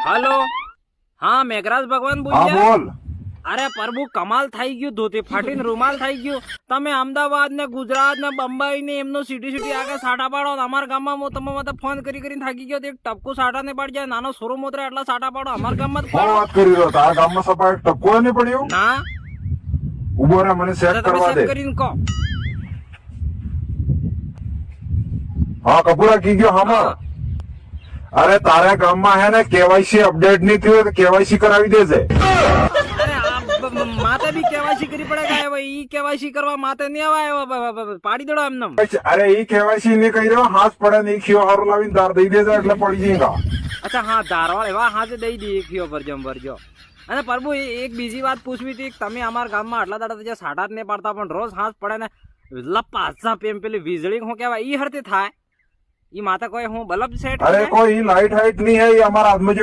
Hello हाँ मेघराज भगवान હા बोलिए બોલ. अरे प्रभु कमाल થઈ ગયું ધોતી ફાટીને રૂમાલ થઈ ગયું તમે અમદાવાદ ને ગુજરાત ને બંબઈ ને એમનો સિટી સિટી આગળ સાટા પાડો અમારા ગામમાં હું તમે મને ફોન કરી કરીને થાકી ગયો એક ટપકું સાટા ને પડી જાય નાનો સોરો મોતરા એટલા સાટા પાડો અમારા ગામમાં જ કોણ પાડો વાત કરી રહ્યો? તારા ગામમાં સપાટ ટપકો નહીં પડ્યું? ના ઉભો રહે, મને સેટ તમે કરવા સેટ દે. કરીને કહો હા કપૂરા કી ગયો હા. અરે તારા ગામમાં હે ને કેવાયસી અપડેટ નહીં થયું તો કેવાયસી કરાવી દેજે. અરે આ માતે બી કેવાયસી કરી પડે હવે ઈ કેવાયસી કરવા માતે નહીં આવે પાડી દેડો એમને અરે ઈ કેવાયસી નહીં કરી રહ્યો, હાથ પડે નહીં ખીઓ હારો લાવીને તાર દઈ દેજે એટલે પડી જઈગા. અચ્છા હા ધારવાળ એવા હાથે દઈ દઈએ ખીઓ ભરજો અને પ્રભુ એક બીજી વાત પૂછવી હતી કે તમે અમારા ગામમાં આટલા દાડા સાડા જ નહીં પાડતા પણ રોજ હાથ પડે ને લપાસા પેમ પેલી વીજળી શું કહેવાય ઈ હરતી થાય ઈ માથે કોઈ હું બલ્બ સેટ અરે કોઈ લાઈટ હાઈટ નહીં હે, ઈ અમારા હાથમાં